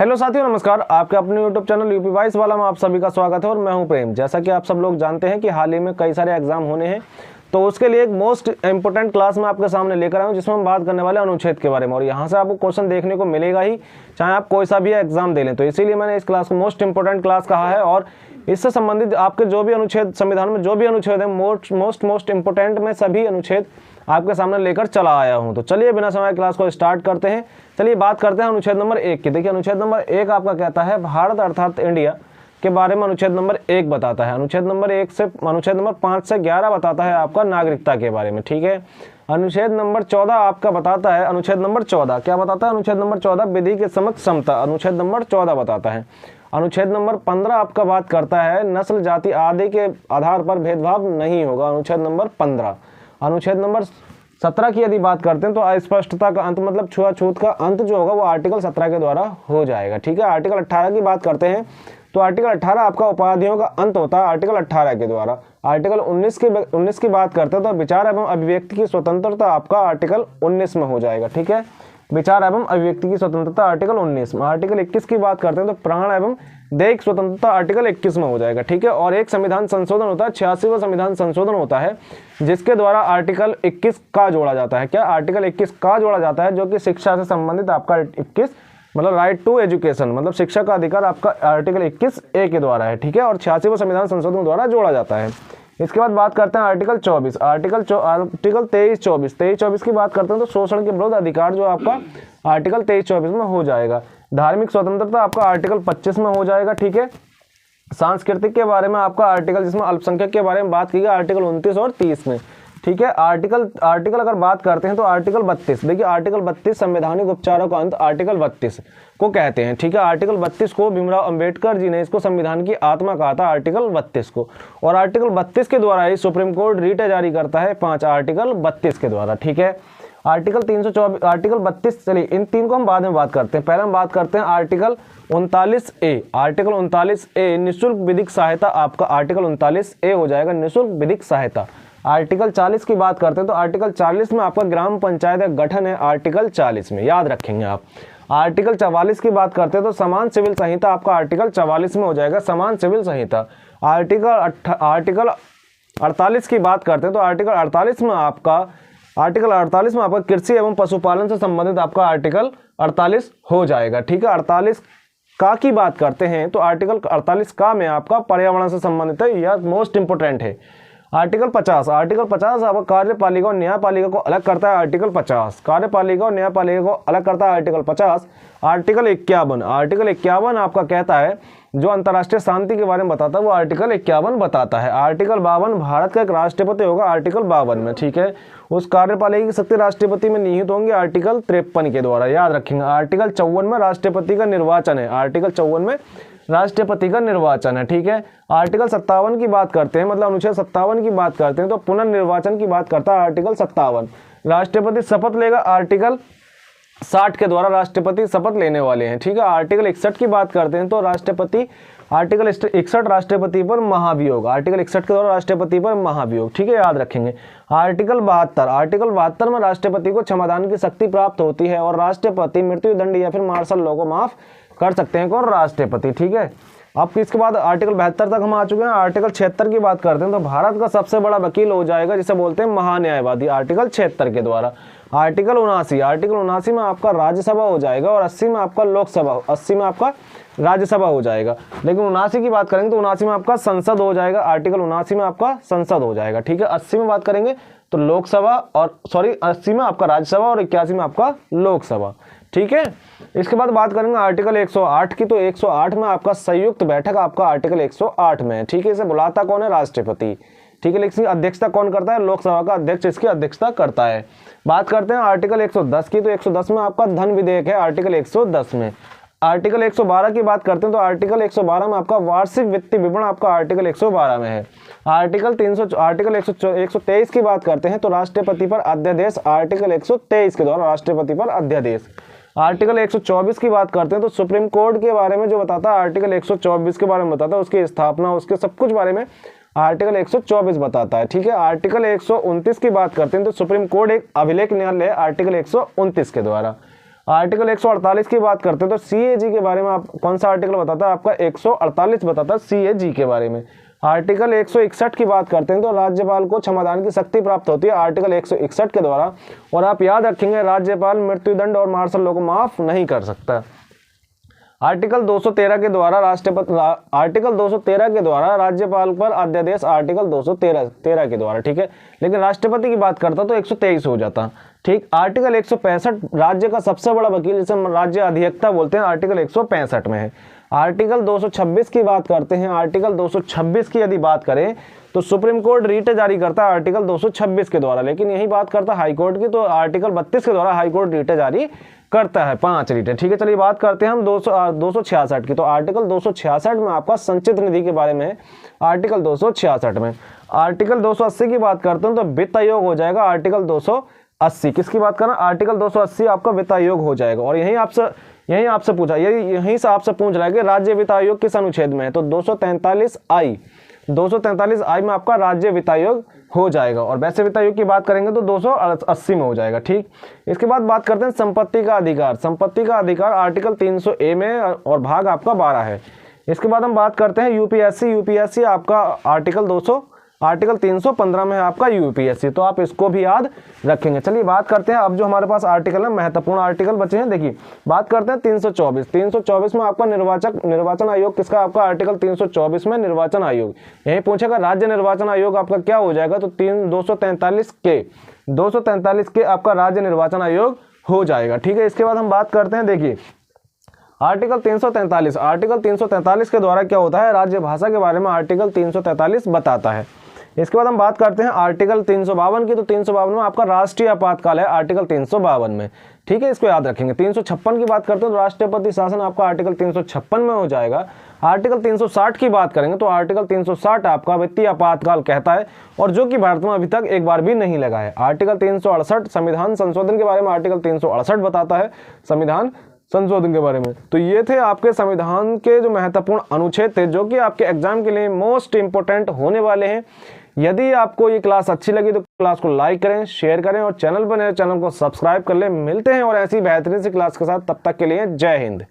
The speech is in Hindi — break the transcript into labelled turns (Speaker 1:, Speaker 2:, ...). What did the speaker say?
Speaker 1: हेलो साथियों, नमस्कार। आपके अपने यूट्यूब चैनल यूपी वाइस वाला में आप सभी का स्वागत है और मैं हूं प्रेम। जैसा कि आप सब लोग जानते हैं कि हाल ही में कई सारे एग्जाम होने हैं, तो उसके लिए एक मोस्ट इंपोर्टेंट क्लास मैं आपके सामने लेकर आया हूं जिसमें हम बात करने वाले अनुच्छेद के बारे में। और यहाँ से आपको क्वेश्चन देखने को मिलेगा ही, चाहे आप कोई सा भी एग्जाम दे लें। तो इसीलिए मैंने इस क्लास को मोस्ट इंपोर्टेंट क्लास कहा है। और इससे संबंधित आपके जो भी अनुच्छेद, संविधान में जो भी अनुच्छेद है, मोस्ट इंपोर्टेंट में सभी अनुच्छेद आपके सामने लेकर चला आया हूं। तो चलिए बिना समय क्लास को स्टार्ट करते हैं। चलिए बात करते हैं अनुच्छेद नंबर 1 की। देखिए अनुच्छेद नंबर 1 आपका कहता है भारत अर्थात इंडिया के बारे में अनुच्छेद नंबर 1 बताता है। अनुच्छेद नंबर 1 से अनुच्छेद नंबर 5 से 11 बताता है आपका नागरिकता के बारे में, ठीक है। अनुच्छेद नंबर 14 आपका बताता है, अनुच्छेद नंबर 14 क्या बताता है? अनुच्छेद नंबर 14 विधि के समक्ष समता, अनुच्छेद नंबर 14 बताता है। अनुच्छेद नंबर 15 आपका बात करता है नस्ल जाति आदि के आधार पर भेदभाव नहीं होगा, अनुच्छेद नंबर 15। अनुच्छेद नंबर 17 की यदि बात करते हैं तो अस्पष्टता का अंत, मतलब छुआछूत का अंत जो होगा वो आर्टिकल 17 के द्वारा हो जाएगा, ठीक है। आर्टिकल 18 की बात करते हैं तो आर्टिकल 18 आपका उपाधियों का अंत होता है आर्टिकल 18 के द्वारा। आर्टिकल 19 की बात करते हैं तो विचार एवं अभिव्यक्ति की स्वतंत्रता आपका आर्टिकल 19 में हो जाएगा, ठीक है। विचार एवं अभिव्यक्ति की स्वतंत्रता आर्टिकल 19 में। आर्टिकल 21 की बात करते हैं तो प्राण एवं दैहिक स्वतंत्रता आर्टिकल 21 में हो जाएगा, ठीक है। और एक संविधान संशोधन होता है, 86वां संविधान संशोधन होता है, जिसके द्वारा आर्टिकल 21 का जोड़ा जाता है। क्या? आर्टिकल 21 का जोड़ा जाता है, जो कि शिक्षा से संबंधित आपका 21 मतलब राइट टू एजुकेशन, मतलब शिक्षा का अधिकार आपका आर्टिकल 21A के द्वारा है, ठीक है। और 86वां संविधान संशोधन द्वारा जोड़ा जाता है। इसके बाद बात करते हैं आर्टिकल 24, आर्टिकल 23-24 की बात करते हैं तो शोषण के विरुद्ध अधिकार जो आपका आर्टिकल 23-24 में हो जाएगा। धार्मिक स्वतंत्रता आपका आर्टिकल 25 में हो जाएगा, ठीक है। सांस्कृतिक के बारे में आपका आर्टिकल, जिसमें अल्पसंख्यक के बारे में बात की गई, आर्टिकल 29 और 30 में, ठीक है। आर्टिकल अगर बात करते हैं तो आर्टिकल 32, देखिए आर्टिकल 32 संवैधानिक उपचारों का अंत आर्टिकल 32 को कहते हैं, ठीक है। आर्टिकल 32 को भीमराव अंबेडकर जी ने इसको संविधान की आत्मा कहा था, आर्टिकल 32 को। और आर्टिकल 32 के द्वारा ही सुप्रीम कोर्ट रीटें जारी करता है 5 आर्टिकल 32 के द्वारा, ठीक है। आर्टिकल 324, आर्टिकल 32, चलिए इन तीन को हम बाद में बात करते हैं। पहले हम बात करते हैं आर्टिकल 39A। आर्टिकल 39A निःशुल्क विधिक सहायता आपका आर्टिकल 39A हो जाएगा, निःशुल्क विधिक सहायता। आर्टिकल 40 की बात करते हैं तो आर्टिकल 40 में आपका ग्राम पंचायत का गठन है, आर्टिकल 40 में, याद रखेंगे आप। आर्टिकल 44 की बात करते हैं तो समान सिविल संहिता आपका आर्टिकल 44 में हो जाएगा, समान सिविल संहिता। आर्टिकल 48 की बात करते हैं तो आर्टिकल 48 में आपका कृषि एवं पशुपालन से संबंधित आपका आर्टिकल 48 हो जाएगा, ठीक है। 48 का की बात करते हैं तो आर्टिकल 48 का में आपका पर्यावरण से संबंधित है, यह मोस्ट इंपोर्टेंट है। आर्टिकल 50 आपका कार्यपालिका और न्यायपालिका को अलग करता है, आर्टिकल 50 कार्यपालिका और न्यायपालिका को अलग करता है, आर्टिकल 50। आर्टिकल 51 आपका कहता है जो अंतर्राष्ट्रीय शांति के बारे में बताता है वो आर्टिकल 51 बताता है। आर्टिकल 52 भारत का एक राष्ट्रपति होगा, आर्टिकल 52 में, ठीक है। उस कार्यपालिका की शक्ति राष्ट्रपति में निहित होंगे, आर्टिकल 53 के द्वारा, याद रखेंगे। आर्टिकल 54 में राष्ट्रपति का निर्वाचन है, आर्टिकल 54 में राष्ट्रपति का निर्वाचन है, ठीक है। आर्टिकल 57 की बात करते हैं, मतलब अनुच्छेद 57 की बात करते हैं तो पुनर्निर्वाचन की बात करता है आर्टिकल 57। राष्ट्रपति शपथ लेगा, आर्टिकल 60 के द्वारा राष्ट्रपति शपथ लेने वाले हैं, ठीक है। आर्टिकल 61 की बात करते हैं तो राष्ट्रपति, आर्टिकल 61 राष्ट्रपति पर महाभियोग, आर्टिकल 61 के द्वारा राष्ट्रपति पर महाभियोग, ठीक है, याद रखेंगे। आर्टिकल 72 में राष्ट्रपति को क्षमादान की शक्ति प्राप्त होती है और राष्ट्रपति मृत्यु दंड या फिर मार्शल लॉ को माफ कर सकते हैं कौन? राष्ट्रपति, ठीक है। अब इसके बाद आर्टिकल 72 तक हम आ चुके हैं। आर्टिकल 76 की बात करते हैं तो भारत का सबसे बड़ा वकील हो जाएगा, जिसे बोलते हैं महान्यायवादी, आर्टिकल 76 के द्वारा। आर्टिकल 79 में आपका राज्यसभा हो जाएगा और 80 में आपका लोकसभा, 80 में आपका राज्यसभा हो जाएगा। लेकिन 79 की बात करेंगे तो 79 में आपका संसद हो जाएगा, आर्टिकल 79 में आपका संसद हो जाएगा, ठीक है। 80 में बात करेंगे तो लोकसभा और 80 में आपका राज्यसभा और 81 में आपका लोकसभा, ठीक है। इसके बाद बात करेंगे आर्टिकल 108 की, तो 108 में आपका संयुक्त बैठक आपका आर्टिकल 108 में है, ठीक है। इसे बुलाता कौन है? राष्ट्रपति, ठीक है। लेकिन इसकी अध्यक्षता कौन करता है? लोकसभा का अध्यक्ष इसकी अध्यक्षता करता है। बात करते हैं आर्टिकल 110 की, तो 110 में आपका धन विधेयक है, आर्टिकल 110 में। आर्टिकल 112 की बात करते हैं तो आर्टिकल 112 में आपका वार्षिक वित्तीय विवरण आपका आर्टिकल 112 में है। आर्टिकल 123 की बात करते हैं तो राष्ट्रपति पर अध्यादेश, आर्टिकल 123 के द्वारा राष्ट्रपति पर अध्यादेश। आर्टिकल 124 की बात करते हैं तो सुप्रीम कोर्ट के बारे में जो बताता है, आर्टिकल 124 के बारे में बताता है, उसकी स्थापना, उसके सब कुछ बारे में आर्टिकल 124 बताता है, ठीक है। आर्टिकल 129 की बात करते हैं तो सुप्रीम कोर्ट एक अभिलेख न्यायालय है, आर्टिकल 129 के द्वारा। आर्टिकल 148 की बात करते हैं तो सीएजी के बारे में आप कौन सा आर्टिकल बताता है? आपका 148 बताता है सीएजी के बारे में। आर्टिकल 161 की बात करते हैं तो राज्यपाल को क्षमादान की शक्ति प्राप्त होती है आर्टिकल 161 के द्वारा। और आप याद रखेंगे राज्यपाल मृत्युदंड और मार्शल लॉ को माफ नहीं कर सकता। आर्टिकल 213 के द्वारा आर्टिकल 213 के द्वारा राज्यपाल पर अध्यादेश आर्टिकल 213 के द्वारा, ठीक है। लेकिन राष्ट्रपति की बात करता तो 123 हो जाता, ठीक। आर्टिकल 165 राज्य का सबसे बड़ा वकील जिसे राज्य अधिवक्ता बोलते हैं आर्टिकल 165 में है। आर्टिकल 226 की बात करते हैं, आर्टिकल 226 की यदि बात करें तो सुप्रीम कोर्ट रीट जारी करता है आर्टिकल 226 के द्वारा, लेकिन यही बात करता है हाई कोर्ट की तो आर्टिकल 32 के द्वारा हाई कोर्ट रीट जारी करता है, 5 रीटें, ठीक है। चलिए बात करते हैं हम 266 की। तो आर्टिकल 266 में आपका संचित निधि के बारे में है, आर्टिकल 266 में। आर्टिकल 280 की बात करते हैं तो वित्त आयोग हो जाएगा आर्टिकल 280। किसकी बात करना? आर्टिकल 280 आपका वित्त आयोग हो जाएगा। और यहीं आपसे पूछा, यहीं से आपसे पूछ रहा है कि राज्य वित्त आयोग किस अनुच्छेद में है? तो 243I में आपका राज्य वित्त आयोग हो जाएगा। और वैसे वित्त आयोग की बात करेंगे तो 280 में हो जाएगा, ठीक। इसके बाद बात करते हैं संपत्ति का अधिकार। संपत्ति का अधिकार आर्टिकल 300A में और भाग आपका 12 है। इसके बाद हम बात करते हैं यूपीएससी आपका आर्टिकल 315 में है आपका यूपीएससी, तो आप इसको भी याद रखेंगे। चलिए बात करते हैं अब जो हमारे पास आर्टिकल है, महत्वपूर्ण आर्टिकल बचे हैं। देखिए बात करते हैं 324 में आपका निर्वाचन आयोग किसका? आपका आर्टिकल 324 में निर्वाचन आयोग। यही पूछेगा राज्य निर्वाचन आयोग आपका क्या हो जाएगा? तो 243 के आपका राज्य निर्वाचन आयोग हो जाएगा, ठीक है। इसके बाद हम बात करते हैं, देखिए आर्टिकल 343 के द्वारा क्या होता है? राज्य भाषा के बारे में आर्टिकल 343 बताता है। इसके बाद हम बात करते हैं आर्टिकल 352 की। तो 352 में आपका राष्ट्रीय आपातकाल है आर्टिकल 352 में, ठीक है, इसको याद रखेंगे। 356 की बात करते हैं तो राष्ट्रपति शासन आपका आर्टिकल 356 में हो जाएगा। आर्टिकल 360 की बात करेंगे तो आर्टिकल 360 आपका वित्तीय आपातकाल कहता है और जो कि भारत में अभी तक एक बार भी नहीं लगा है। आर्टिकल 368 संविधान संशोधन के बारे में आर्टिकल 368 बताता है संविधान संशोधन के बारे में। तो ये थे आपके संविधान के जो महत्वपूर्ण अनुच्छेद थे जो कि आपके एग्जाम के लिए मोस्ट इंपोर्टेंट होने वाले हैं। यदि आपको ये क्लास अच्छी लगी तो क्लास को लाइक करें, शेयर करें और चैनल पर नए चैनल को सब्सक्राइब कर लें। मिलते हैं और ऐसी बेहतरीन सी क्लास के साथ, तब तक के लिए जय हिंद।